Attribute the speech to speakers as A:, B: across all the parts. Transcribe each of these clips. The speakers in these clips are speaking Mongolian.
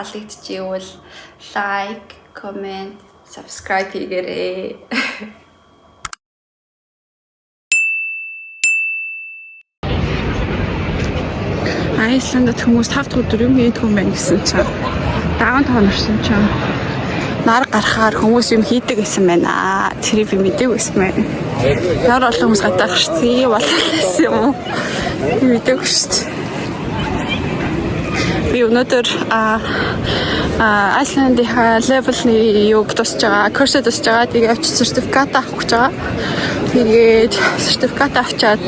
A: таалагдчихвэл like, comment, subscribe хийгээрэй. Айсландд хүмүүс 5 дахь өдөр юм хийдэг юм байна гэсэн чинь даун тоон орсон чинь нар гарахаар хүмүүс юм хийдэг гэсэн байна. Тэр би мэдээгүй байсан байна. Нар олон хүмүүс гадаах шээ болсон юм уу? Мэдээгүй шүү дээ. Би өнөөдөр Айсландынхаа левелний юг тусч байгаа, курс тусч байгаа. Тэгээ очиж сертификат авах гэж байгаа. Тэгээд сертификат авчаад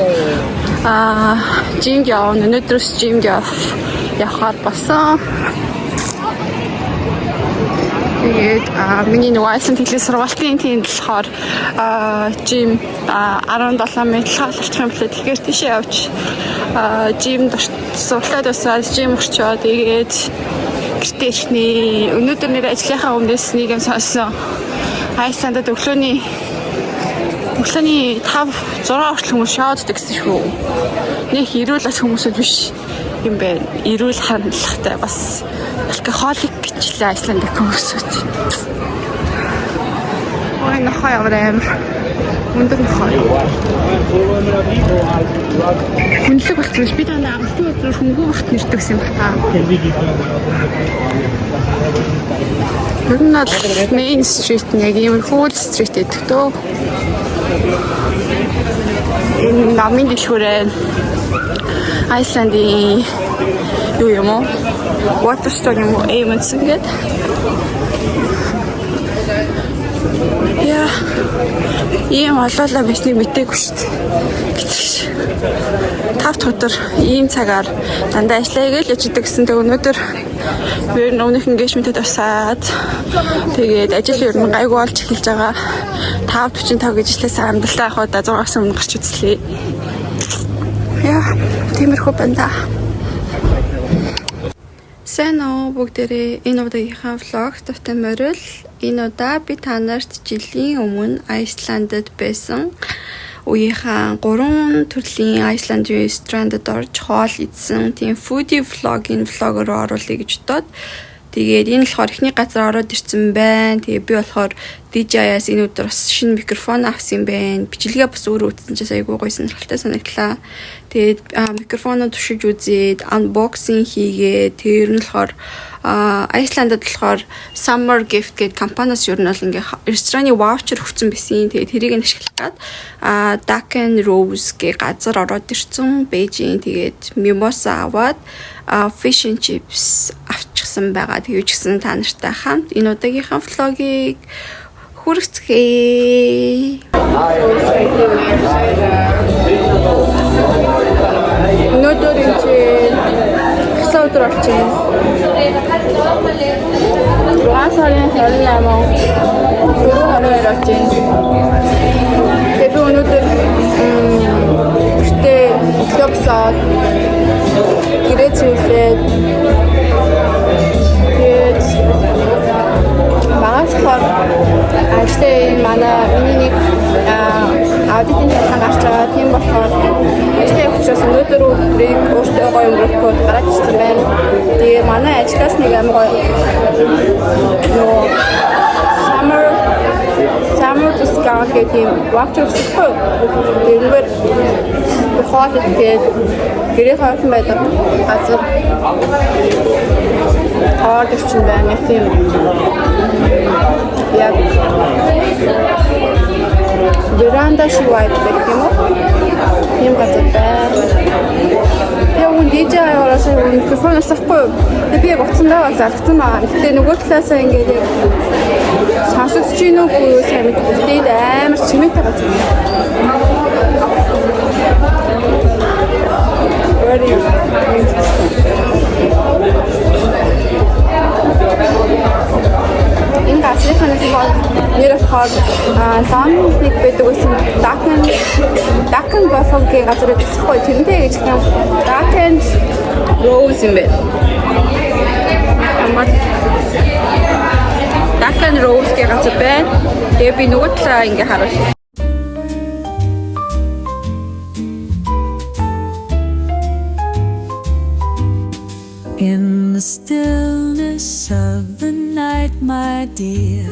A: жимд явна. Өнөөдрөөс жимд явахаар болсон. Тэгээд миний нөгөө Айсланд хэлний сургалтын тэнд болохоор жим 17 минут халуулчих юм блэ. Тэгэхээр тийшээ явж жимд сурлаад усаад жим орчоо. Тэгээд гэртээ ирхний өнөөдөр нэр ажлынхаа өмнөөс нэг юм сонсон. Айсландд өглөөний 5-6 хүртэл хүмүүс шоуддаг гэсэн шүү. Нэг ирүүл бас хүмүүсүүд биш юм байна. Ирүүл хандлагатай бас алкохолик гэж л Айсланд хүмүүсүүд. Ой нохоо ямар амар өндөр нохоо. Хүнлэг болчихвол би танаа амтны өдрөөр хөнгөө урт нэрдэг юм байна. Ер нь бол Main Street нэг юм Full Street гэдэг дөө. Энэ намын дэлгүүрээ Айсландын юу юм уу? Water store юм уу? Эймэнс ингээд. Яа. Ийм олоолаа байсныг мэдээгүй шүү дээ. Гэтэл 5 дахь өдөр ийм цагаар дандаа ажиллая гэж яждаг гэсэн. Тэг өнөөдөр би өмнөх engagement-д авсаад тэгээд ажил ер нь гайгүй болж эхэлж байгаа. 5:45 гэж хэлсэн амдалтай авах удаа 6-аас өмнө гарч үзлээ. Яа, тиймэрхүү байна. Сайн уу бүгдээрээ энэ удаагийнхаа влог тавтай морил. Энэ удаа би та нарт жилийн өмнө Айсландд байсан үеийнхаа 3 төрлийн Айсланд ресторантад орж хоол идсэн тийм foodie vlog-ийн влогоор оруулъя гэж бодоод тэгээд энэ болохоор эхний газар ороод ирсэн байна. Тэгээд би болохоор DJI-аас энэ өдөр бас шинэ микрофон авсан байна. Бичлэгээ бас өөрөө үзсэн чинь айгүй гоё сонирхолтой санагдлаа. Тэгээд микрофоноо туршиж үзээд unboxing хийгээд тэр нь болохоор Айсландд болохоор Summer Gift гэдэг компаниас ер нь бол ингээ рестораны ваучер өгсөн байсан. Тэгээд тэрийг нь ашиглах гээд Duck and Rose гэх газар ороод ирсэн. Бээжин тэгээд mimosa аваад fish and chips авчихсан байгаа. Тэгээд ч гэсэн та нартай хамт энэ удаагийнхаа влогийг хүргэцгээе. Өнөөдөр энэ хэсэг өдөр болж байна. 6 сарын 28 өнөөдөр болж байна. Тэгээд өнөөдөр гэртээ клубсаад гэрээцүүлээд тэгээд багшлахаар ажлын миний нэг аудитын талаар гарч байгаа. Тийм болохоор ажлын учраас өнөөдөр өдрийг өөртөө гоё өнгөрөхөд гараад ирсэн байна. Тэгээ манай ажлаас нэг амар гоё Summer discount гэдэг voucher өгсөн. Тэгвэл хоол идгээд гэрээ хавсан байдаг газар орж ирсэн байна. Тийм яг веранда шиг байдаг юм уу? Ийм газар байна. Тэгвэл DJI-аас микрофоноос авахгүй. Би яг уцсандаа залгсан байгаа. Гэтэ нөгөө талаасаа ингээд сонсогдож чинь үгүй сайн мэдгүй. Амар чимээтэй газар. Энэ газрын нэр болохоор ламник байдаг гэсэн Duck and Buffalo гэх газар гэхгүй тэрнтэй гэж юм Duck and Rose юм байна. Duck and Rose гэх газар байна. Тэгээ би нөгөө талаа ингээ харуулсан.
B: In the stillness stillness of the night, my dear.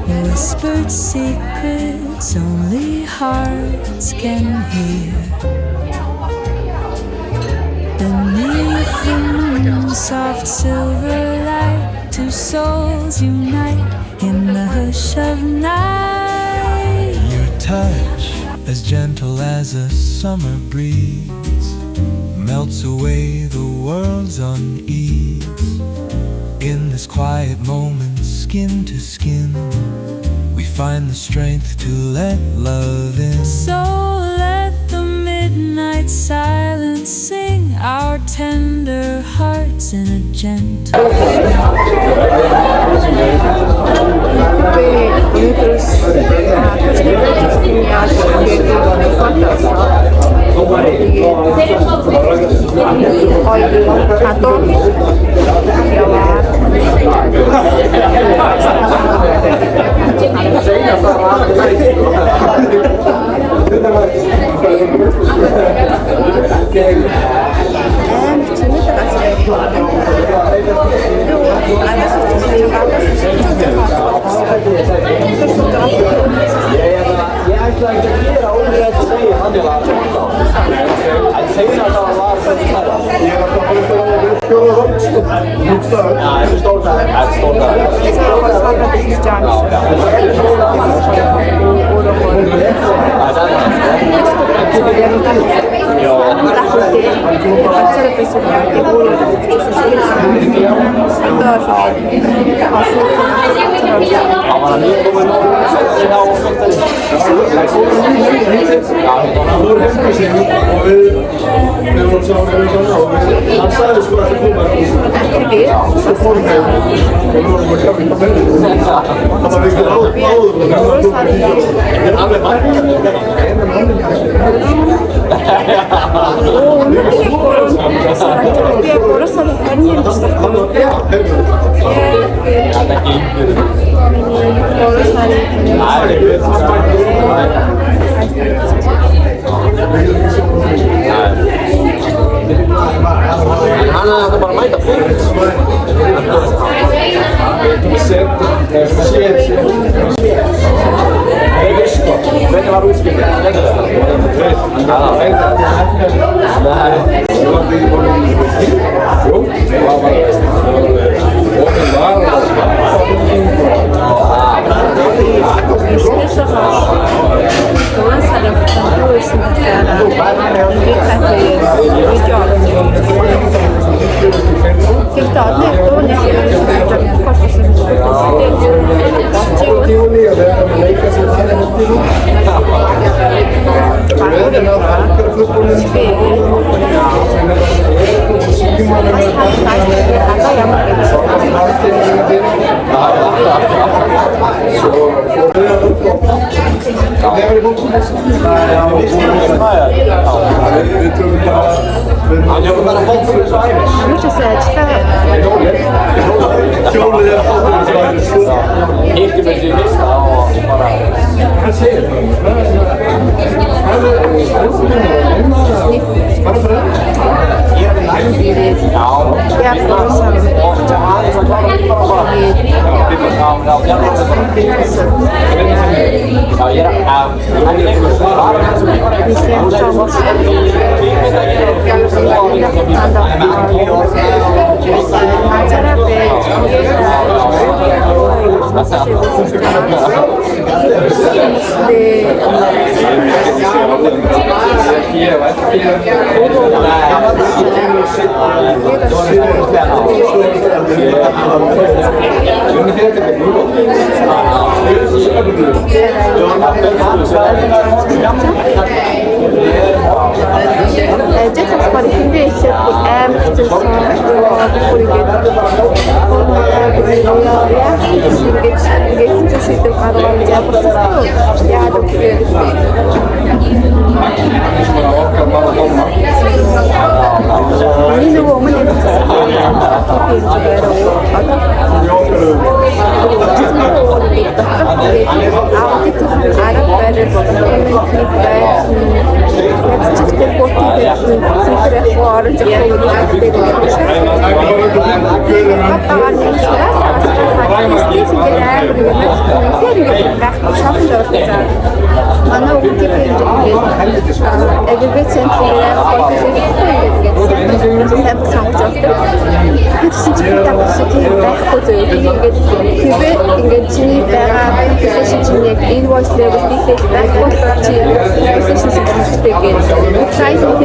B: Whispered secrets only hearts can hear. Beneath the moon's soft silver light, two souls unite in the hush of night.
C: Your touch, as gentle as a summer breeze, melts away the world's unease. In this quiet moment, skin to skin, we find the strength to let love in.
B: So let the midnight silence sing our tender hearts in a gentle
A: оруулж явах гэдэг invoice level details байхгүй чи position system гэж pricing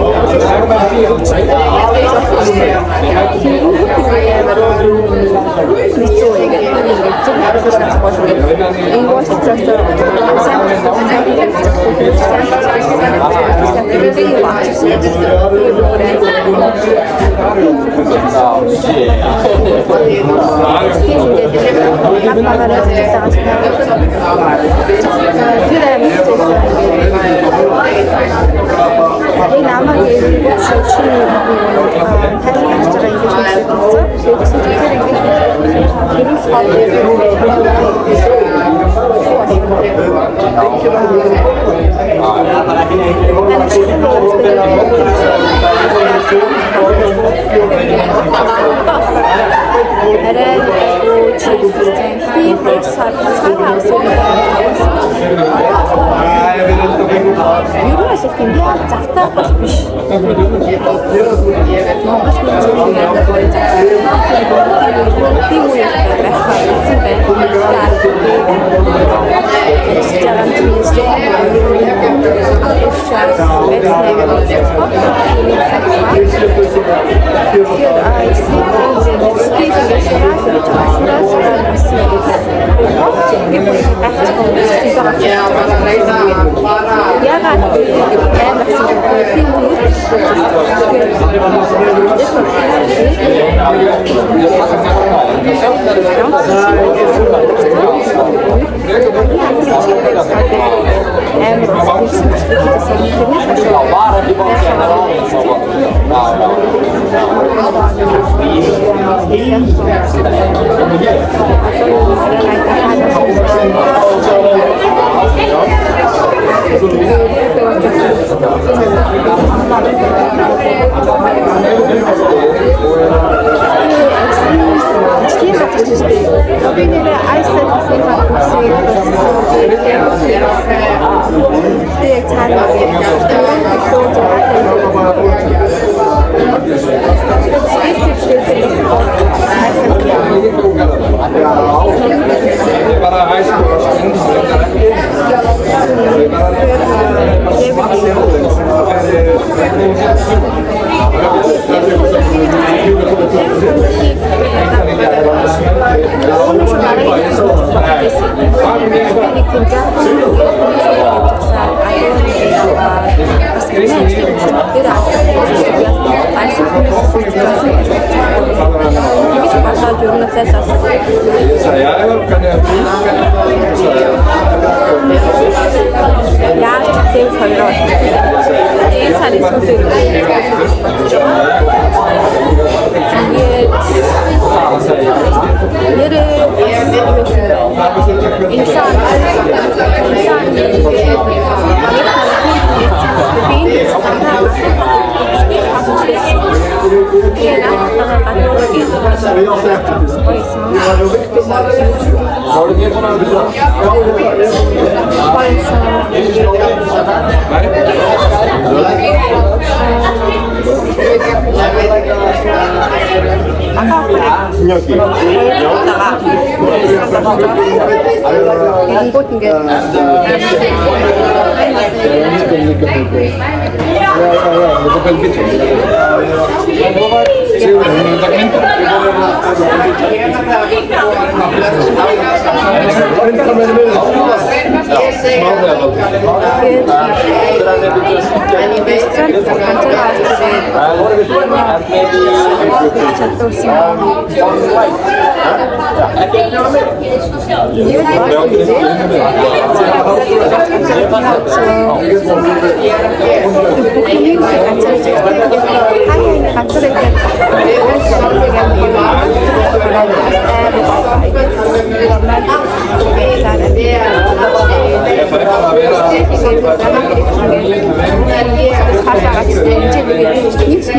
A: хасаагаад энэ нэг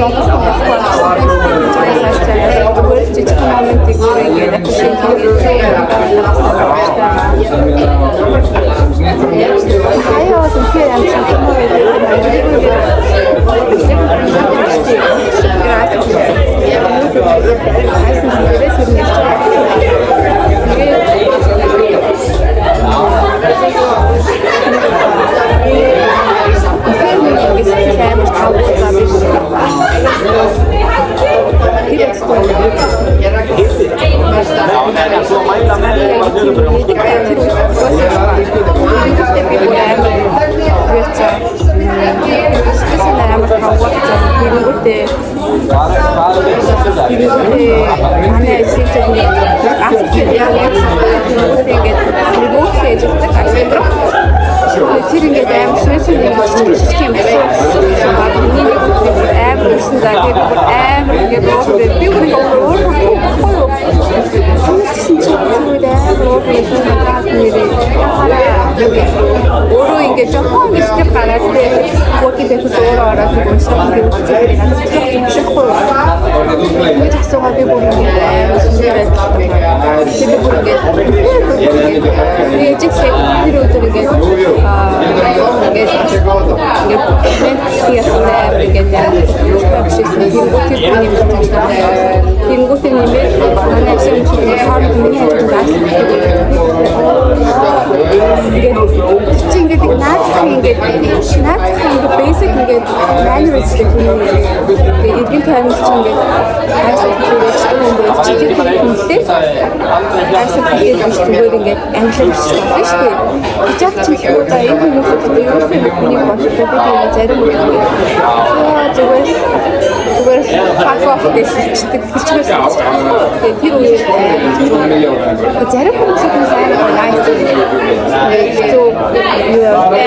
A: Монгол байхгүй зүгээр жижиг моментиг ингээд хаяа тэгэхээр өөрөө ингээд жоохон скеп гараад working байх зүгээр ороод уншсан юм байна. Тэгээд асуугаа би бүр ингээд сүнээр тэгээд бүр ингээд жижиг шиг тэр өдөр ингээд basic manners эдгээр таймс ингээд зүгээр ингээд англиар бичиж байна шүү дээ. Жаг чи за энэ хүмүүсд юу юм бодлоо би зарим зүгээр fuck off гэжтэй хичмээс тэгээд тэр үеэр зарим хүмүүсд сайн лайк so you are very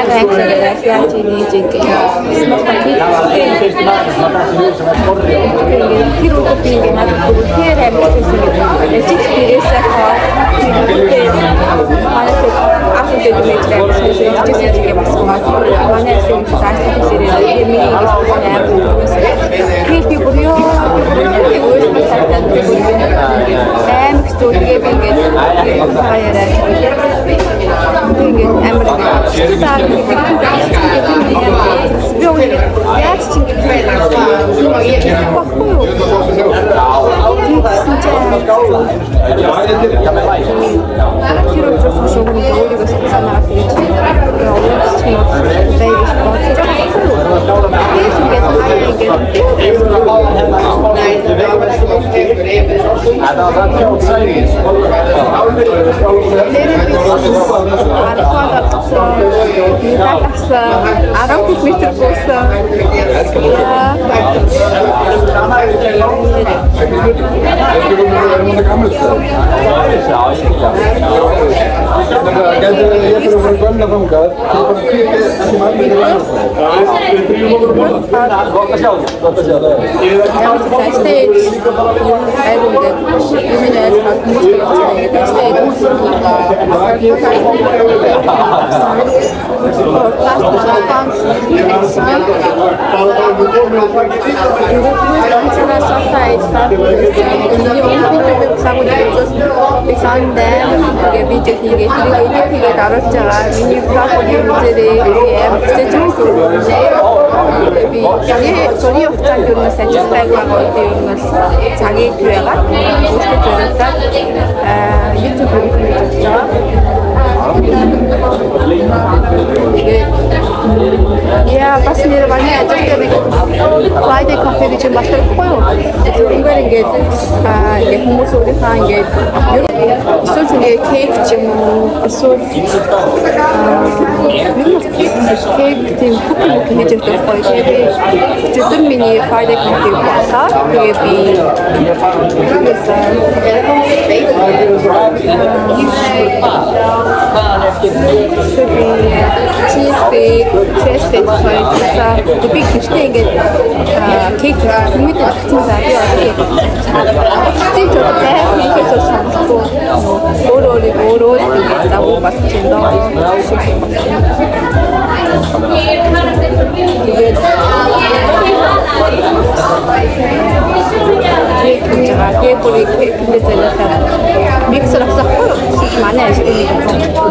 A: Yeah, бас нэр ваны ажигтэй Friday coffee гэж батлах гоё. Ингээд ингээд хүмүүс өөрийнхөө ингээд эсвэл ингээд кейк ч юм уу эсвэл кейк тийм бүхэн хийж өгөх гоё. Зөвхөн миний Friday coffee басаа тэгээ би cheesecake соёлоо би гэртээ ингээд кейк хүмүүст өгсөн заагүй ok тийм хийхээс сонирхол өөрөө завуу бас чинь доо тэгээд 케이블이 근데 제가 믹스를 해서 많이 하시는 거.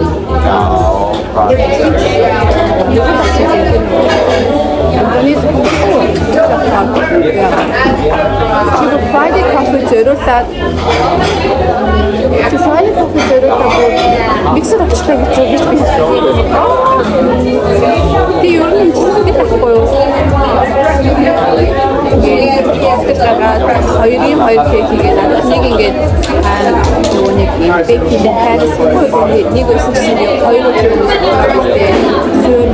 A: 지금 Friday coffee зориулаад Friday coffee зориулаад миксер авчихлаа гэж би тий юу юм чи байхгүй юу хоёрын хоёр кейк хийгээд нэг ингээд нөгөө нэг бэк хийх хайрсан нэг өсөн чинь хоёр өдөр үүсгэхдээ сүүр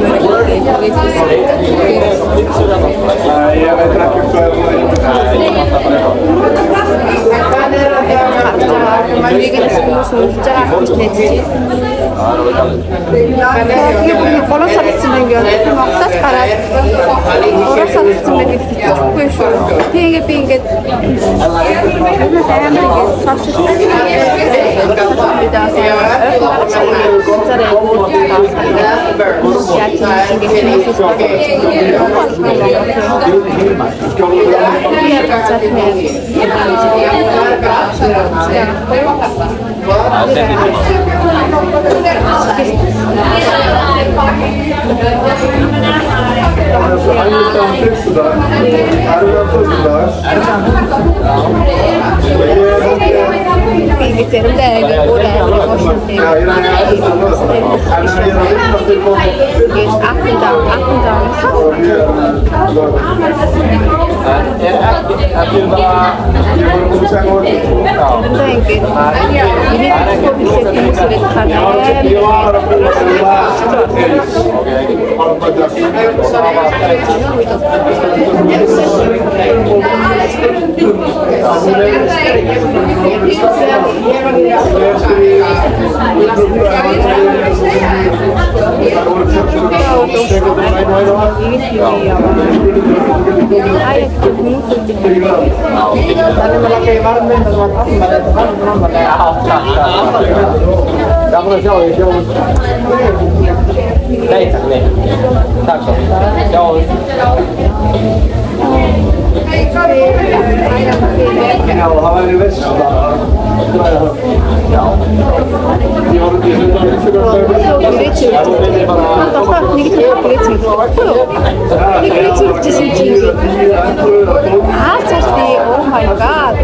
A: Oh my god.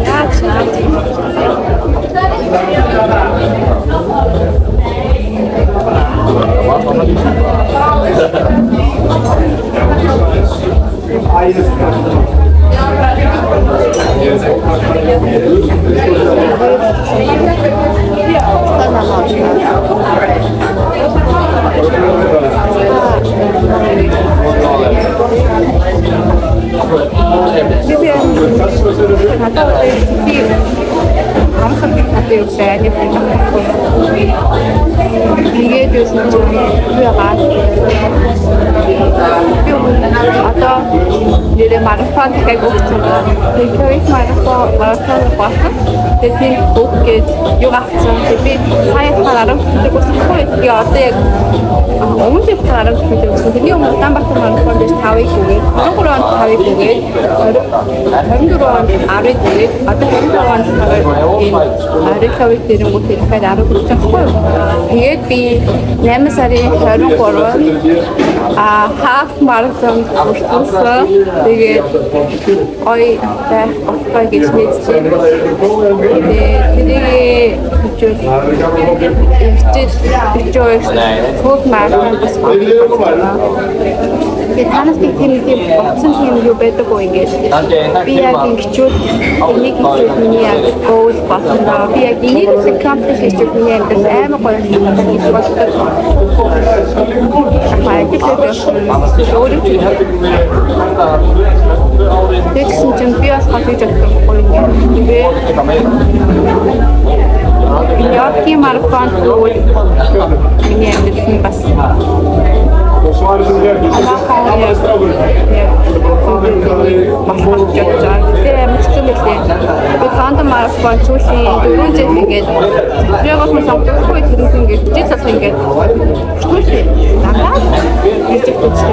A: That's марафон как болчихсон. Тэгээд марафон болсон. Тэгээд бүгд юу авсан. Би сая хараад үзчихгүй. Би одоо яг өмнө хараад үзчихсэн. Тэний өмнө Улаанбаатар марафон дээр 5-ыг үгээд, 23 онд 5-ыг үгээд, 24 онд 10-ыг үгээд, одоо 25 онд Арикавик дээр нь үгээд 10 үзчихгүй. Тэгээд би 8 сарын 23-нд half marathon үргэлжлүүлсэн. Тэгээд ой байх болтой гэж мэдчихсэн. Тэгээд фуд marathon бас танаас тийм болсон юм юу байдаг уу ингэж би яг ингэчүүд нэг хэсэг миний яг goal болсон. Би яг энийг accomplish хийж миний амьд амар гоё юм хийж болдог. Тэгсэн чинь би бас хатж чадахгүй юм. Тэгээд Нью-Йоркийн марафон бол миний амьд бас Лондон марафон сүүлийн 4 жил ингээд тэрийг нь сонгохгүй тэрүүг ингээд жил болох ингээд сүүлийн надад гэж хэлсэн.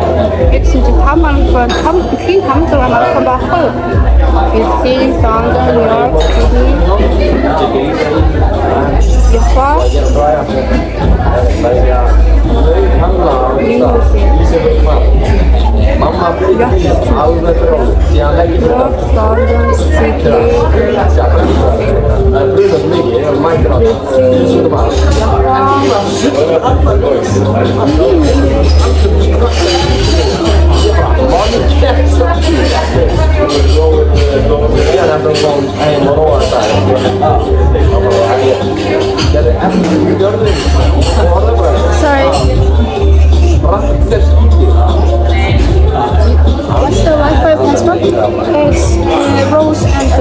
A: Гэсэн чинь 5 марафон 5 марафон байхгүй юу? Берлин, Лондон, Нью-Йорк, Сидней. Япон.
D: Mamma
A: Sorry. What's the Wi-Fi password? It's Rose and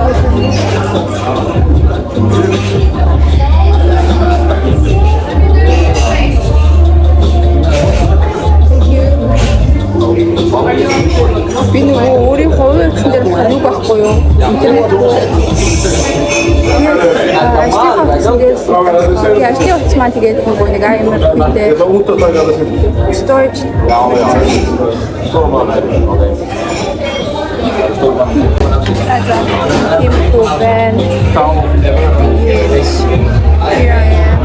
A: Би нөгөө өөрийн хувийн хэлсэн дээр хариу байхгүй юу? Интернет руу ажлын утасмаа тэгээд нөгөө нэг аймаг битээ storage Here I am.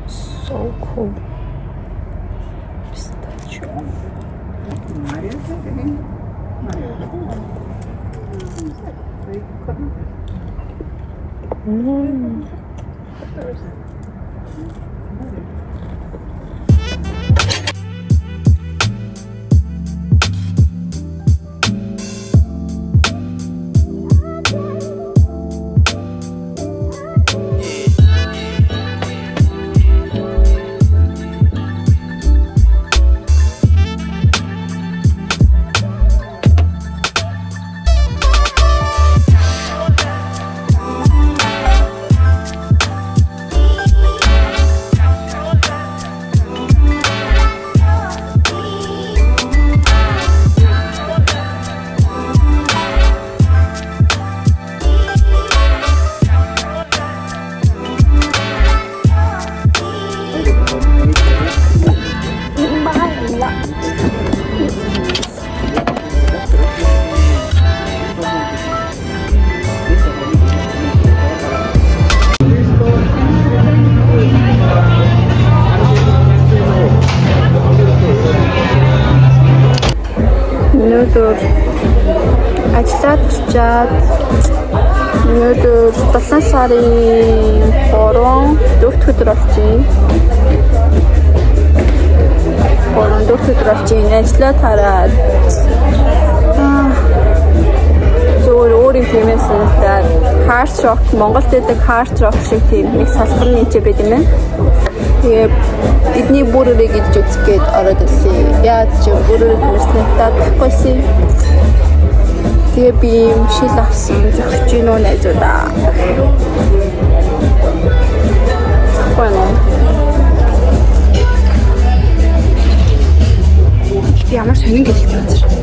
A: So cool. Statue. Өнөөдөр ажиллаад очиад өнөөдөр 7 сарын 3 4 өдөр болж байна. 4 өдөр болж байна. Ажиллаа тараад зөвөр өөрийн тиймээс надад hard rock Монголд байдаг hard rock шиг тийм нэг салбар нэмчээ байт юм байна. Тэгээ бидний бүрээрээ гэж үзгээд ороод ирлээ. Яаж ч бүрээр нэрснээ таахгүй. Тэгээ би юм шил авсан зогсож гинөө найзуудаа. Bueno. Ямар сонин гэдэг юм бэ?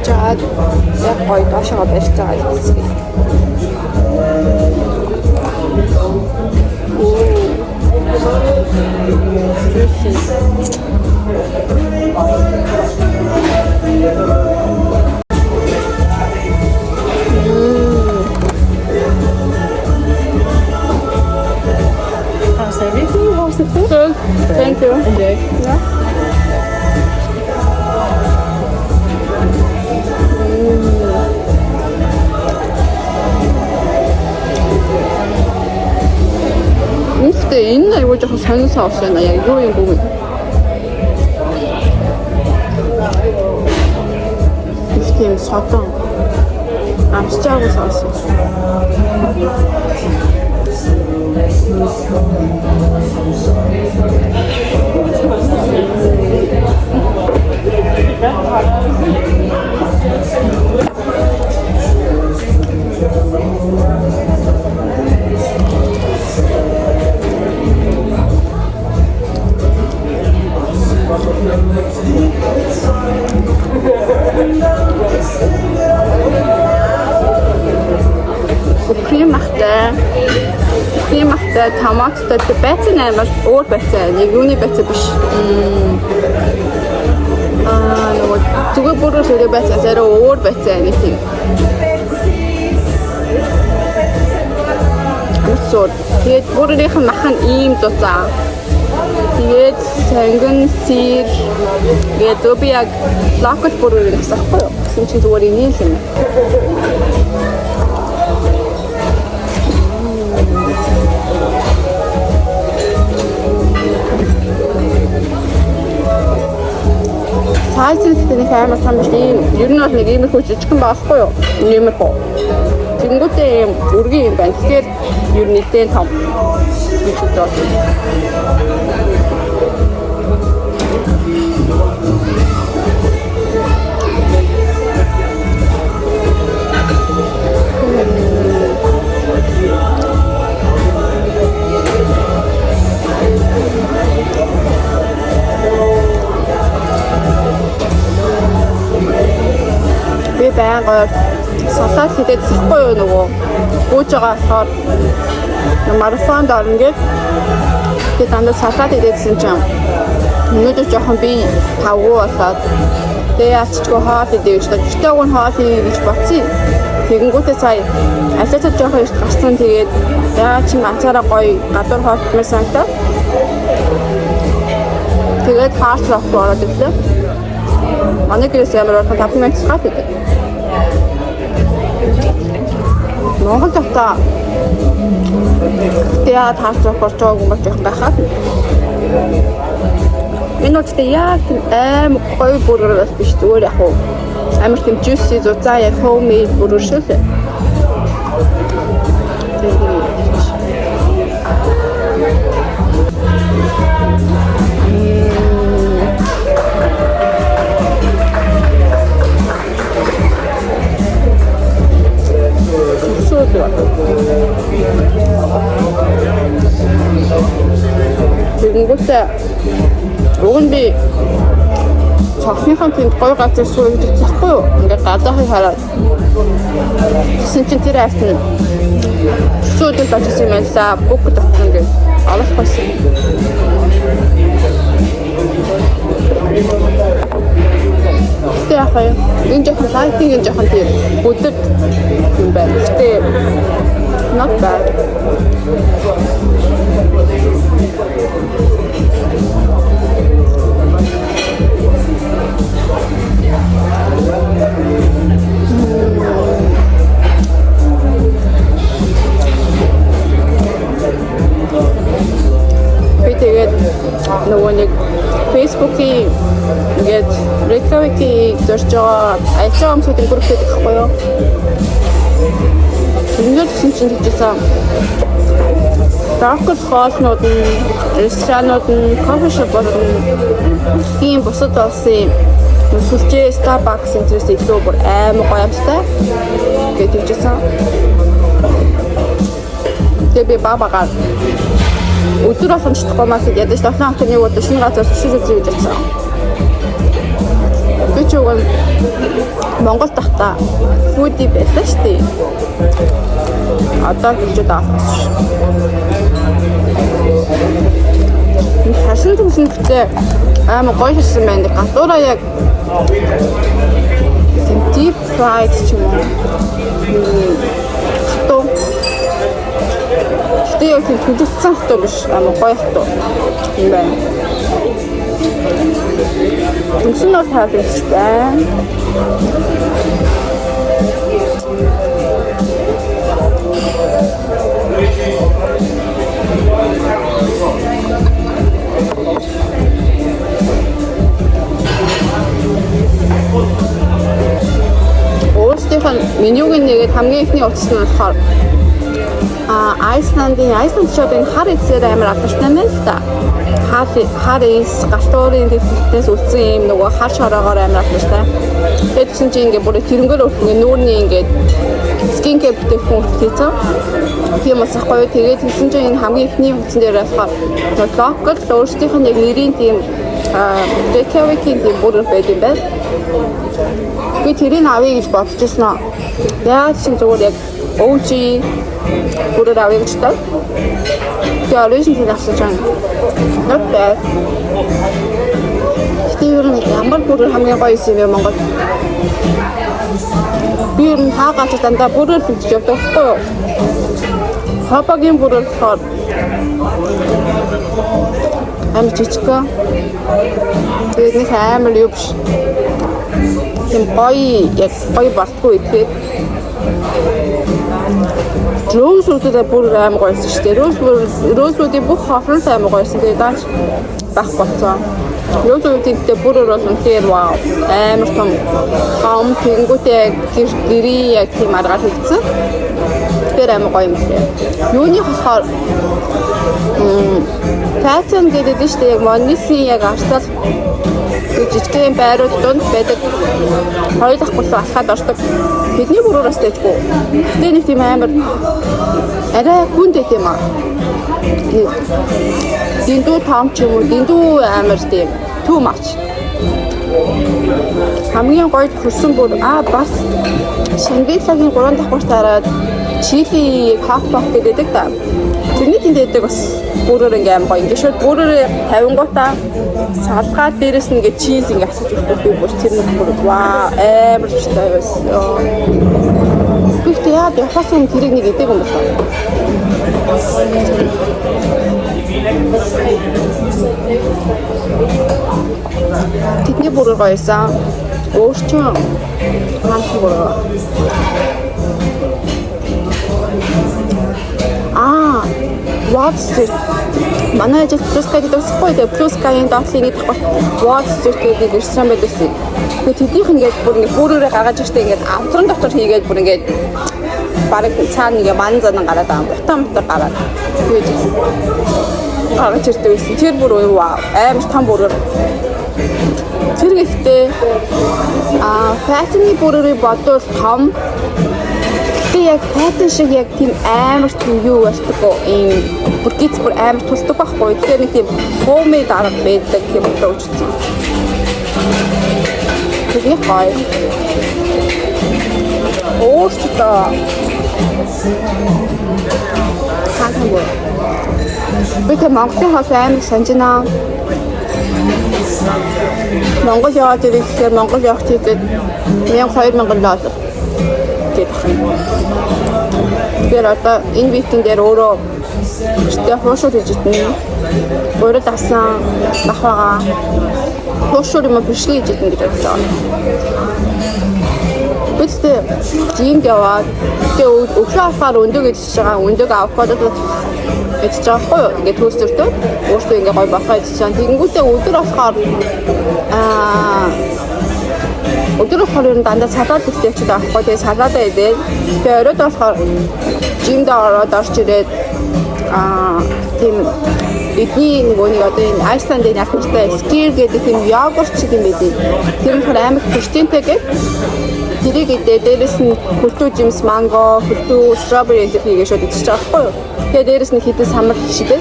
A: Жаад яг гоё доошоо барьж байгаа хэсэг.
D: How's everything? How's the food?
A: Good. Thank you.
D: Enjoy.
A: Yeah. 근데 있나 이거 조금 산사 없어요. 나 이거 보고. 이스팀 사탕. 암스하고 사왔어. Кремахтай, томаттай байцаа амар өөр байцаа. Нэг юуны байцаа биш. Нөгөө зүгээр бүрээр сөрөө байцаа зарай өөр байцаа нэг тийм. Тэгээд бүрээрийнх нь махан ийм зузаа. Тэгээд санган сир тэгээд би яг локал бүрээр насахгүй юу? Гэсэн чинь зүгээр ийм юм. Сайз гэдэг нэг амар том биш юм. Ер нь бол нэг иймэрхүү жижигхан байхгүй юу? Иймэрхүү. Тэнгүүтээ юм үргийн юм байна. Тэгэхээр ер нь нэлээд том. Би байнга салат хийдэг зэхгүй юу нөгөө гүйж байгаа болохоор марафонд орно гэж тэгээд дандаа салат хийдэгсэн чинь өнөөдөр жоохон би тавгүй болоод тэгээд аччгүй хоол хийдэг гэж гэртээ уг нь хоол хий гэж бодсон. Тэгэнгүүтээ сая алиатад жоохон ирт гарсан тэгээд яа чи ганцаараа гоё гадуур хоол хиймээр санагдаад тэгээд хаарч авахгүй ороод ирлээ. Манай гэрээс ямар орхон 5 минут гат идэв. Монгол тавтаа тэгээд хаарч авахгүй жоохон жоохон гахаад. Энэ үедээ яг аим гоё бүрээр биш зүгээр яг уу амар тийм juicy зузаа яг homemade бүрээр шүү дээ. Тэгэнгүүтээ уг нь би цахныхан тэнд гоё газар сууж чадахгүй юу? Ингээд гадаахыг хараад гэсэн чинь тэр айт нь суудад очсон юм байна. Бүх татсан гэж олохгүйсэн. Яг энэ жоохон лайтинг энэ жоохон тийм бүдэр юм байна. Гэтэ not bad. Би тэгээд нөгөө нэг Facebook-ийн ингээд рекламыг зорж байгаа ажил хүмүүсийн групп гэдэг байхгүй юу? Ингээд чинь хийжсэн. Dark хоолнууд нь, ресторанууд нь, кофе шопууд нь тийм бусад улсын сүлжээ Starbucks интерес илүү бүр амар гоё амттай гэж хийжсэн. Тэгээд би бабагаар өдөр болгон чадахгүй маа гэд ядаж 7 хоног нэг удаа шинэ газар төшөж үзье гэж бодсон. Би ч уг Монгол тахта фуди байлаа шүү дээ. Одоо хэлж байгаа шүү. Хасан төсөнтэй амар гоё хийсэн байна. Гатураа яг deep fried ч юм уу. Хатуу. Тэгээ яг төлөвсөн хатуу биш. Амар гоё хатуу. юм байна. Төснөр тавьж байна. Өөрсдийнх нь менюг нэгээд хамгийн ихний утас нь болохоор Айсланд шууд энэ хар эзээр амар алдартай юм л да. Хар эс галтуурын дэвтэлтээс үлдсэн юм нөгөө хар шороогоор амар алдартай. Тэгээд чинь ингээ бүр тэрнгөр ингээ нүүрний ингээ скин кэп бүтээгдэхүүн хийсэн. Тийм бас гоё. Тэгээд тэгсэн чинь энэ хамгийн ихний утсан дээр болохоор локал өөрсдийнх нь яг нэрийн тийм дэкавикийн тийм бүр байд юм байна. Би тэрийг авъя гэж бодож ирсэн. Яагаад ч зүгээр яг OG бүрээр авъя гэж таа. Тэгээ оригинал авсан чинь not bad. Тэр ямар бүрээр хамгийн гоё юм бэ Монгол? Би ер нь хаагаад дандаа бүрээр хийж явдаг байхгүй юу? Хапагийн бүрээр болохоор амар жижиг. Тэгээд нэг амар юу биш. Тийм яг гоё бартгүй идэхэд Роузвуудаа бүр амар гоёсэн шүү дээ. Роузвуудын бүх хоолн амар гоёсэн. Тэгээд даач бах болцоо. Роузвуудын дээр бүрээр бол үнээр вау амар том хам тэнгүүтэй гэрийн яг тийм аргаар хийгдсэн. Тэр амар гоё юм шиг. Юуны болохоор Патен гэдэг нь шүү дээ. Яг Монголын яг артал жижигхэн байрууд донд байдаг хоёулахгүй алхаад ордог. Бидний бүрөөс дэжгүй. Гэтэ нэг тийм амар арай хүнтэй юм аа. Дэндүү том ч юм уу, дэндүү амар тийм too much. Хамгийн гоё хүрсэн бүр бас Шангайлагийн 3 давхар тараад чили хаппак гэдэг та. Тэрний тэндэдэг бас бүрээр ингээм гоё. Ингээ шууд бүрээр 50 гутаа салгаад дээрэс нь ингээ чиз ингээ асаж өгдөг би бүр тэр нэг бүр вау амар чтай байсан. Гэхдээ яа яхасан тэрийг нэг идэг юм байна. Тэдний бүрээр гоёсан. Өөрчн хаалт бүрээр. Wall Street. Манай ажил Плюскайд дөрсөхгүй дээ. Плюскайын доотлын нэг давхар Wall Street гэдэг ресторан байдаг. Тэгээд тэднийх ингээд бүрээрээ гаргаж ирсэн ингээд автран дотор хийгээд бүр ингээд бараг цаана ингээ манзан гараад байгаа. Бутам гараад. Тэгээд гарч ирдэг байсан. Тэр бүр вау амар том бүрээр. Тэр гэхдээ фатны бүрээрээ бодвол том. Тэг яг фатн шиг яг тийм амар тийм юу болтгоо ийм бүргиц бүр амар тулдаг байхгүй. Тэгэхээр нэг тийм homemade арга байдаг юм уу үчсэн. Тэгээ гоё. Өөртөө хаагүй. Би тэ Монголын хоол амар санджина. Монгол яваад ирэхээр Монгол явах тийгээд 2000 доллар. Тэр одоо энэ витэн дээр өөрөө ихтэй хуушур хийж идэнэ. Өөрөө дасан бахвага хуушур юм бишгүй хийж идэнэ гэж бодсон. Бидээ жимд яваад тэгээ өглөө алхаар өндөг идчихэж байгаа. Өндөг авокадо идчихэж байгаа хгүй юу? Ингээд төсөртөө өөртөө ингээ гой бахаа идчихэж байгаа. Тэгэнгүүтээ өдөр алхаар өдөр болохоор дандаа салаад идэх гэж байхгүй. Тэгээ салаадаа идээд тэгээ оройд болохоор жимд ороод орч ирээд тийм эдний нөгөөний одоо энэ Айсландын ахмартай скир гэдэг тийм йогурт шиг юм байдаг. Тэр нь амар протеинтэй гэдэг. Тэрийг идээд дээрэс нь хөлтөө жимс, манго, хөлтөө стrawberry гэдэг хийгээ шууд идчихэж байгаа байхгүй юу? Тэгээ дээрэс нь хитэн самар шигээ.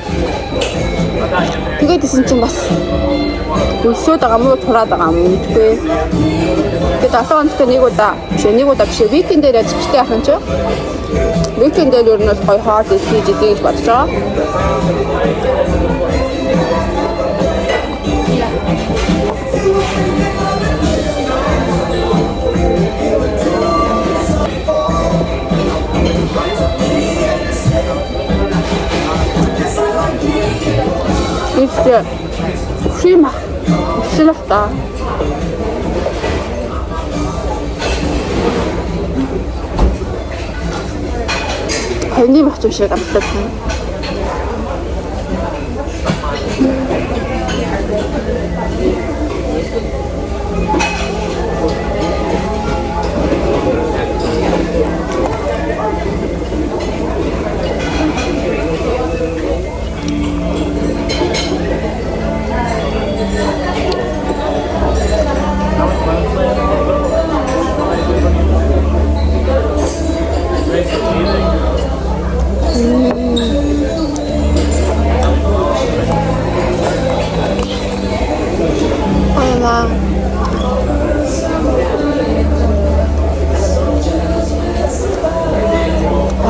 A: Тэгээд исэн чинь бас өсөөд байгаа мó тураад байгаа юм мэдгүй. Тэгээд 7 хоногт нэг удаа биш викенд дээр ажиллажтэй ахын чи. Викенд дээр юу нэг гоё хоол хийж идэх гэж бодож байгаа. Шима шилахта хэний багч юм шиг амтлаа.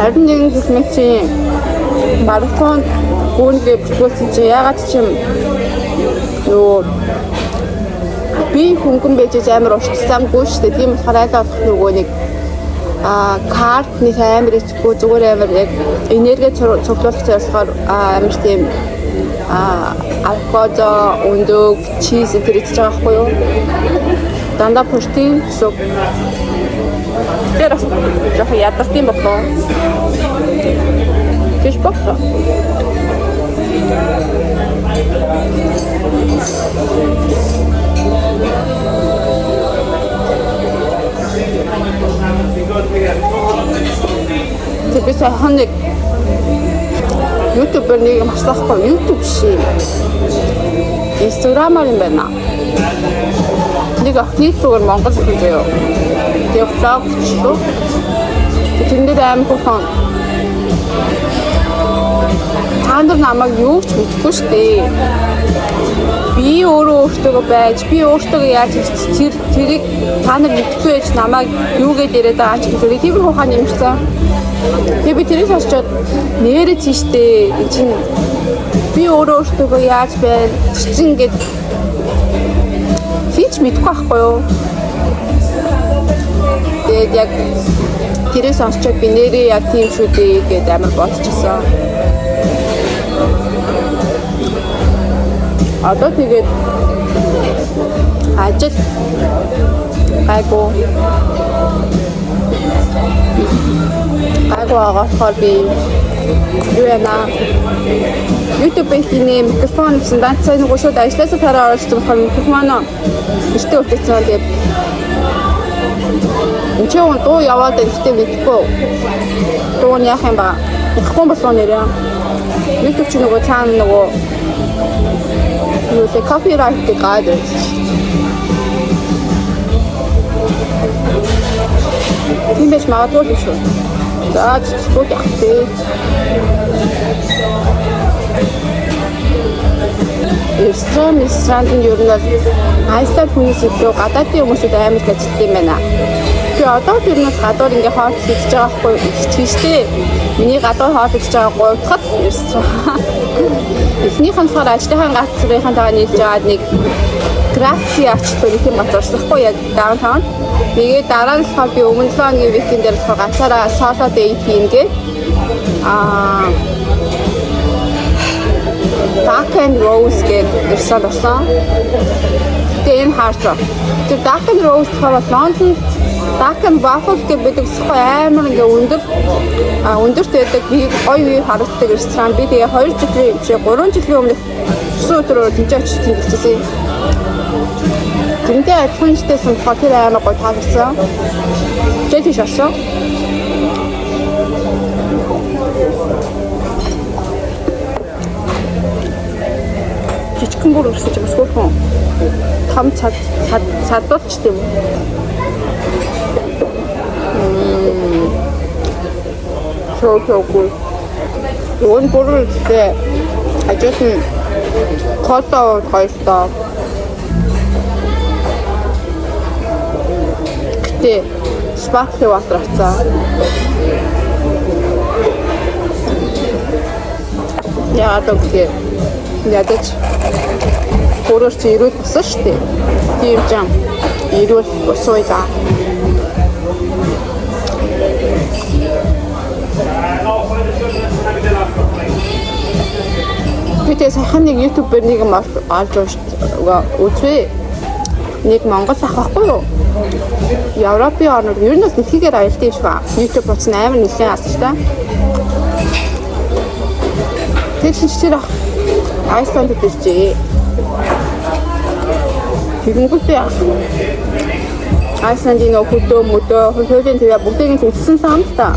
A: Харин нэг хэлмэгчийн марафон гүнгээ бүтүүлсэн чи ягаад ч юм юу би хөнгөн байж амар уучлаамгүй шүү дээ. Тийм болохоор аль болох нөгөө нэг картны амар ичгүй зүгээр амар яг энерги цуглуулах зорилгоор амар тийм авокадо, өндөг, чиз тэр идэж байгаа байхгүй юу? Дандаа протеин суп. Тэр яг ядарч юм болоо. Тэш бохоо. Тэбис ханыг YouTube-ээр нэг марсахгүй YouTube ши. Instagram-аар юм байна. Нэг ахлигээр Монгол хэлээ. Тэгээ vlog шүү. Тэндээ аим хөсөн. Та нар намайг юу ч мэдгүй шүү дээ. Би өөртөө байж, би өөртөө яаж тэрийг та нар мэдгүй байж намайг юу гэж яриад байгаа ч гэдэг тийм ухаан юмсан. Тэгээ би тэрийг сонсчод нэрээ тийштэй чинь би өөртөө яаж байна чинь гэд хич мэдгүй байхгүй юу. Тэгээд яг тэрийг сонсчод би нэрээ яг тийм шүү дээ гэд амар бодчихсон. Одоо тэгээд ажил гайгүй агаар би юу яна YouTube-ийн хинэ микрофон гэсэн данцаа нэг шууд ажилласаа тараа оруулсан болохоор микрофон ихтэй үлдээсэн. Тэгээд энэ ч дуу яваад ихтэй мэдгүй дуу нь яах юм ба ихгүй болсон нэрээ YouTube ч нөгөө цаана нөгөө юу те copyright гэдэг тийм биш магадгүй шүү. За зүгт яхтээ. Ресторан юу нэг айстар хүмүүс илүү гадаадын хүмүүсүүд амар ажилладаг юм байна. Тэгээ одоо тэр нэг гадуур ингээ хоол хийж байгаа байхгүй тийштэй. Миний гадуур хоол хийж байгаа гуйхад ресторан. Эхнийх нь болохоор ажлынхаа газрынхаа нийлж аваад нэг граффи ачдаг юм батарсахгүй яг даунтаун. Тэгээд дараа нь болохоор би өмнө 7 өдрийн викенд дээр болохоор ганцаараа соло дейт хийгээд Dark and Rose гэдэг ресторан орсон. Тэгээд энэ хаарсан. Тэр Dark and Rose болохоор Лондонд Dark and Waffle гэдэг амар ингээ өндөртэй байдаг гоё үе харагддаг ресторан. Би тэгээ 2 жилийн биш 3 жилийн өмнө өдрөөр тэнцээ очсон гэсэн. Тэндээ адилхан штейсэн болохоор тэр амар гоё таалагдсан. Жишээ шарсан. Жижигхэн бүр өрсөж байгаа скофон. Том цадуулч тийм үү? So good. One border is there. I just Колоо хоёртоо. Гэтэ sparkling water авцаа. Яагаад гэвэл ядаж өөрөөр чи ирүүл болсон шүү дээ. Тийм жам ирүүл босойлаа. Бид сайхан нэг YouTube-ээр нэг юм олж үзвээ. Нэг Монгол ах байхгүй юу? Европын орнууд ер нь дэлхийгээр аялдаг юм шиг ба. YouTube утас амар нэлээд алчтай. Тэр ах Айсланд иржээ. Тэгэнгүүтээ Айсландын хөдөө мөдөө хөлөөдийн тэгээ бүгдийг төлсөн сам та.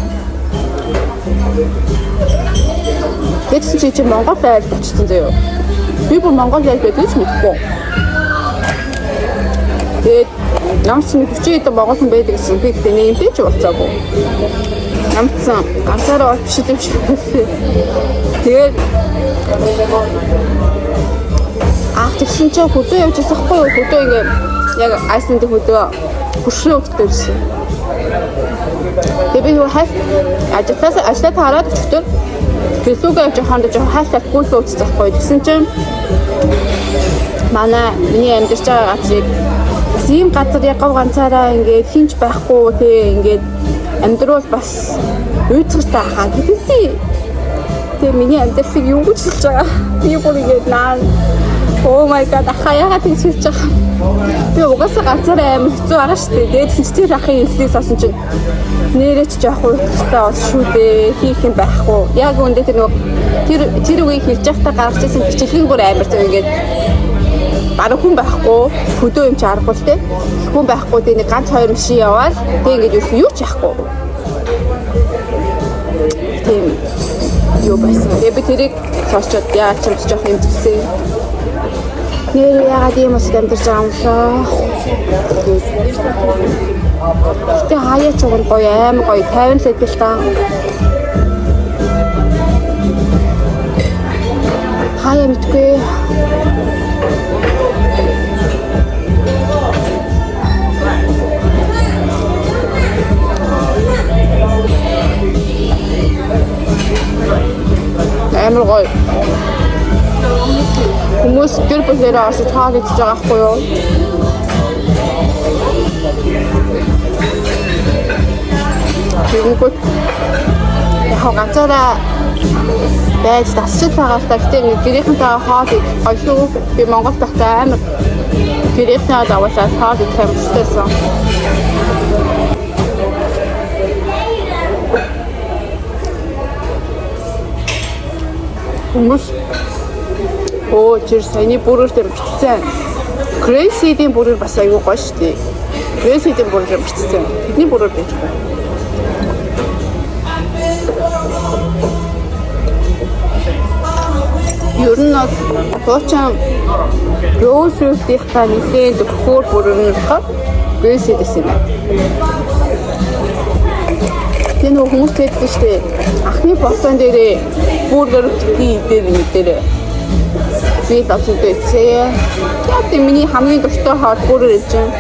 A: Тэгсэн чи Монгол айлд очсон заяа. Би бүр Монгол айлд гэж мэдгүй. Тэгээд намч нэг 40 хэдэн Монгол хүн байдаг гэсэн би гэдэг нэг юм ч болцоогүй. Намцсан ганцаараа биш юм шиг байна. Тэгээд тэгсэн чи хөдөө явж байгаа хгүй юу? Хөдөө ингээ яг Айсландын хөдөө хөшрөө үздэг байсан. Тэгээд би ажлаа хараад өчтөр гэлүүгээ явж хандаж хайлтад гүйлөө үздэг хгүй. Тэгсэн чинь миний амьдарч байгаа газрыг ийм газар яг ганцаараа ингээд хинч байхгүй тий ингээд амьдрал бас үйцгэж таахаа гэдэгтэй. Тэгээ миний амьдралыг юу гэж хэлж байгаа. Би бүр ингээд oh my god ахаяа гэж хэлж байгаа. Би угаасаа ганцаараа амар хэцүү байгаа шүү дээ. Дээдсэн чи тэр ахын хэлсийг сонсон чинь нэрэж жоох уйдтай бол шүү дээ. Хийх юм байхгүй. Яг үндэ тэр үгийг хэлж байхдаа гарч ирсэн бичлэгэн бүр амар зөв ингээд бараг хүн байхгүй хөдөө юм чи аргагүй те хүн байхгүй тийм нэг ганц хоёр машин яваад тийм ингээд юу ч яахгүй тийм юу байсан. Би тэрийг сонсчод яа ч юм жоох юм гэсэн. Нэр яагаад юм уу амьдарч байгаа юм лээ. Тэ хаяа ч гоё аим гоё 50 л эдэл та. Хаяа мэдгүй. Амар гоё. Хүмүүс гэр бүлээрээ орсож хаалж байгаа байхгүй юу? Тэгэнгүүт яг ганцаараа байж тасчил байгаа л та гэдэг гэрийнхэнтэй хаалж олгүй би Монгол дахтай амар гэрийнхээ даваасаа хаалж хэмжтэйсэн. Хүмүүс чир саяны бүрээр бичсэн. Crazy-ийн бүрээр бас аягүй гоё шүү дээ. Crazy-ийн бүрээр бичсэн. Тэдний бүрээр байж байгаа. Ер нь тооцоо Rose-ийнхаа нэлээд төгсгөр бүрээр нь болохоор Crazy гэсэн юм. Тэр хүмүүс хэлдэг шүү дээ. Ахны болсон дээрээ бүрээр дээр мэдэрээ. Би тавчтай зээ. Яг миний хамгийн дуртай хот бүрээр ирж байна.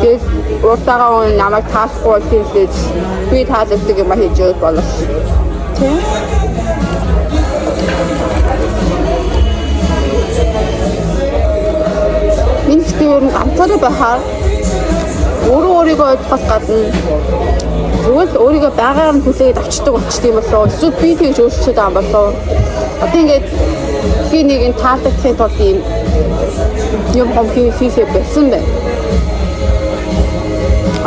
A: Тэгээд уртагаа намайг таахгүй хэлээд би таалагддаг юм хийж өгөх болов. Тэ? Миний тэр ганцаараа байхаар өөрийгөө ойлгохоос гадна зөвхөн өөрийгөө байгаар нь хүлээж авчдаг болчтой юм болоо. Эсвэл би тэгж өөрчлөж байгаа юм болоо. Одоо ингээд би нэг энэ таалагдахын тулд юм хийх байсан байна.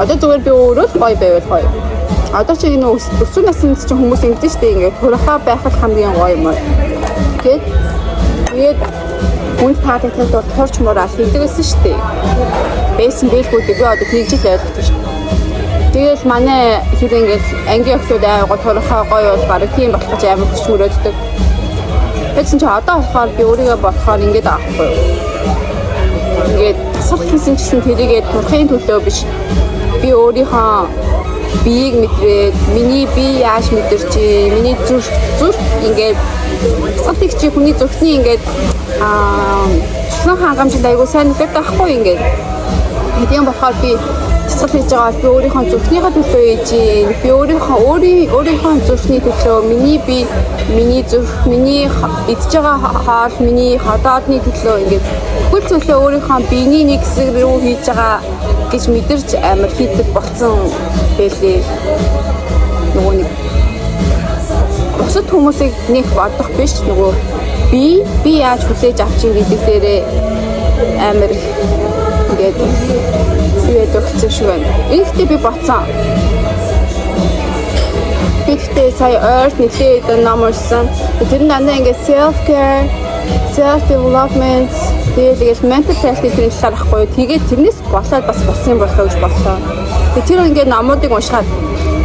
A: Одоо зүгээр би өөрөө л гоё байвал гоё. Одоо чи энэ өсвөр насны чинь хүмүүс ингэдэж штэ ингээд хурахаа байхад хамгийн гоё юм аа. Тэгээд хүн таалагдахын тулд хорч мураа хийдэг гэсэн штэ. Бэсэн бэлгүүдийг би одоо тэгж л ойлгох шүү. Тэгэл манай хэр ингээд ангийн охтууд аяга турхаа гоё бол баг тийм болох гэж амар хөшмөрөөддөг. Тэгсэн чи одоо болохоор би өөрийгөө бодохоор ингээд аахгүй. Ингээд тасах хийсэн гэсэн тэрийгээ турхын төлөө биш. Би өөрийнхөө биеийг мэдрээд миний бие яаж мэдэрч, миний зүрх ингээд
E: Сатик чи хүний зүрхний ингээд цэцэн хангамжинд айгуу сайн гэдэг таахгүй ингээд. Тийм болохоор би цэцэл хийж байгаа би өөрийнхөө зүрхнийхээ төлөө хийж би өөрийнхөө зүрхний төлөө миний зүрх миний идж байгаа хоол миний ходоодны төлөө ингээд бүхэл зүйлээ өөрийнхөө биений нэг хэсэг рүү хийж байгаа гэж мэдэрч амар хийдэг болсон байлээ. Нөгөө нэг бусад хүмүүсийг нэг бодох биш нөгөө би яаж хүлээж авчих гэдэг дээрээ амар ингээд өгсөн шүү байна. Ихтэй би боцсон. Ихтэй сая ойрт нэгтэй ном уншсан. Тэр нь дандаа ингээд self care, self development тэгээд mental health гэсэн талаархахгүй. Тэгээд тэрнээс болоод бас болсон юм болоо гэж бодлоо. Тэр ингээд номуудыг уншихад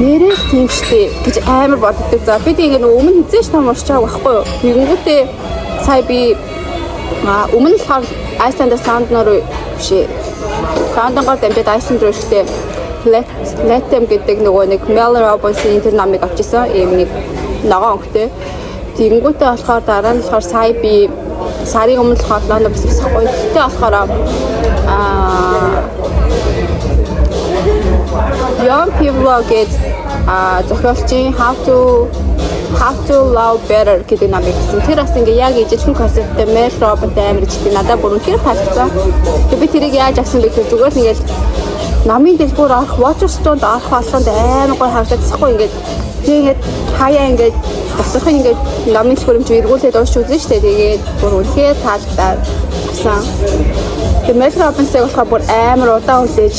E: нэрээ тийм штэ гэж амар боддог. За би тийм ингээд өмнө хизээш ном уншиж байгаа байхгүй юу? Тэгэнгүүтээ сая би өмнө л хаар Iceland Sound-ноор бишээ. Sound-оор дамжаад Iceland руу ихтэй Let them гэдэг нөгөө нэг Mel Robbins-ийн тэр намыг авчихсан. Ийм нэг ногоон өнгөтэй. Тэгэнгүүтээ болохоор дараа нь болохоор сая би сарын өмнө болохоор Лондон бас ихсэхгүй. Тэгтээ болохоор Young People get зохиолчийн How to Love Better гэдэг намыг гэсэн. Тэр бас ингээ яг ижилхэн концепттэй Mel Robbins амар ичдэг. Надад бүр үнэхээр таалагдсан. Тэгээ би тэрийг яаж авсан бэ гэхээр зүгээр л ингээл намын дэлгүүр орох Waterstone-д орох болгонд амар гой харагдчихгүй ингээд тэгээд хаяа ингээд доторх ингээд намын дэлгүүр юм чи эргүүлээд уншиж үзэн штэ тэгээд бүр үнэхээр таалагдаад авсан. Тэгээд Mel Robbins-ыг болохоор бүр амар удаан хүлээж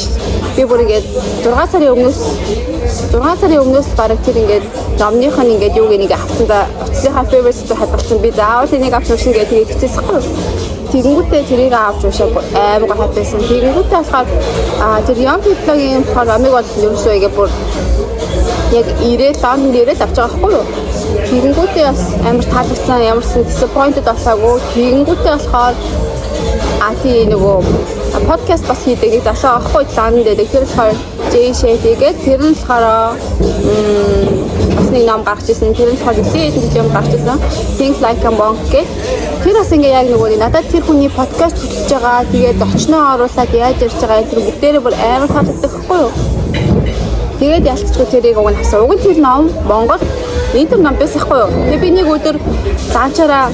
E: би бүр ингээд 6 сарын өмнөөс бараг тэр ингээд номных нь ингээд юуг нэг авсан да уцлынхаа favorites-д хадгалсан би заавал энийг авч уншина гэдэг хэвчээсэхгүй. Тэгэнгүүтээ тэрийг авч уншаад амар гоо хатсан. Тэгэнгүүтээ болохоор тэр Young People-ийн номыг бол ерөөсөө ингэ бүр яг Лондонд ирээд авч байгаа байхгүй юу? Тэгэнгүүтээ бас амар таалагдсан, ямарсан disappointed болоогүй. Тэгэнгүүтээ болохоор тий нөгөө подкаст бас хийдэг нэг залуу авахгүй Лондонд дээр тэр болохоор Jay Shetty гэдэг тэр нь болохоор бас нэг ном гаргаж ирсэн. Тэр нь болохоор нэлээд юм гаргаж ирсэн. Think Like a Monk гэх. Тэр бас ингээ яг нөгөө надад тэр хүний подкаст хөтлөж байгаа. Тэгээд зочноо оруулаад яаж ярьж байгаа тэр бүгдээрээ бүр амар таалагддаг хгүй юу? Тэгээд ялцчихгүй тэрийг уг нь авсан. Уг нь тэр ном Монгол интер ном байсан хгүй юу? Тэгээд би нэг өдөр цаашаараа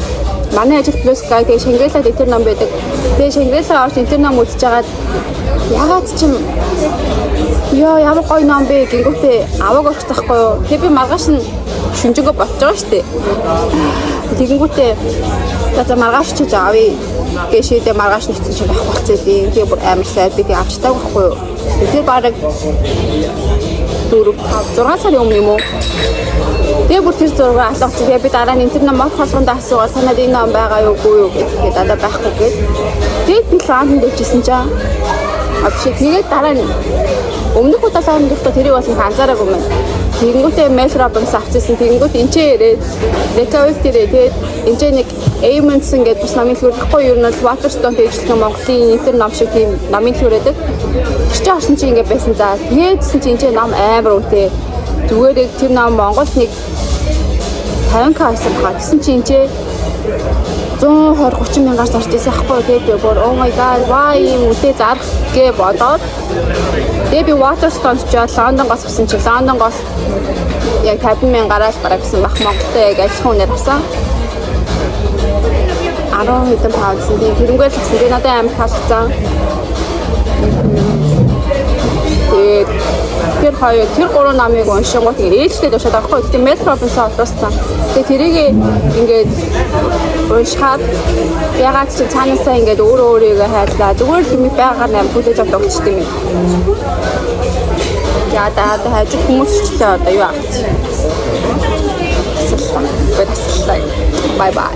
E: манай ажил плюс гайд Шангрилад интер ном байдаг. Тэгээд Шангрилаа орж интер ном үзэж хагаад ягаад ч юм ямар гоё ном бэ гингүүтээ аваг орох тахгүй юу? Тэгээд би маргааш нь шүнжэнгөө бодож байгаа шүү дээ. Тэгэнгүүтээ за маргааш ч авъя гэшээдээ маргааш нэгсэн шиг авах хэрэгтэй. Тэгээ бүр амар сайд би тэг авч таагүй байхгүй юу? Тэр бараг 4-5-6 сарын өмнө юм уу? Тэгээ бүр тэр зураг алгах. Тэгээ би дараа нь энэ ном холгонд асуугаад санаад энэ ном байгаа юу үгүй юу гэдэг дадаа байхгүй гээд. Тэгээд би Лондонд дэвжсэн чаа. Авшиг тэгээд дараа нь өмнөх удаа Лондонд тэрийг бас анзаараагүй юм. Тэгэнгүүтээ Mel Robbins авчихсан. Тэгэнгүүт энчээ ирээд Reykjavik дээрээ тэгээд энчээ нэг Amundsen гэдэг бас намын төлөвлөхгүй юу нь Waterstone дэвжлэх Монголын интер ном шиг тийм намын төлөвлөдөг. Тэр чинь орсон чинь ингэ байсан за. Тэгээдсэн чинь энчээ ном амар үнэтэй. Зүгээр тэр ном Монголд нэг 50k байсан хаа. Гэсэн чинь энчээ 120-30 мянгаас орж ирсэн ахгүй тэгээд бүр oh my god why юм үтэй зарах гэ бодоод тэгээд би Waterstone ч Лондонгоос авсан чи Лондонгоос яг 50 мянгаар л гаргасан бах Монголд яг ажиллах үнээр авсан 10 хэдэн паунds тийм хэрэггүй л авсан тэгээд надад амар таалагдсан тэгээд тэр хоёр тэр гурван намыг уншингууд ээлжлээд уншаад авахгүй тийм Mel Robbins олдсон. Тэгээд тэрийг ингээд уншаад ягаад ч цаанаасаа ингээд өөрийгөө хайрлаа. Зүгээр л юм байгаар нэм хүлээж авдаг ч тийм юм. Яа даа хайж хүмүүс ч одоо юу авч. Бай бай.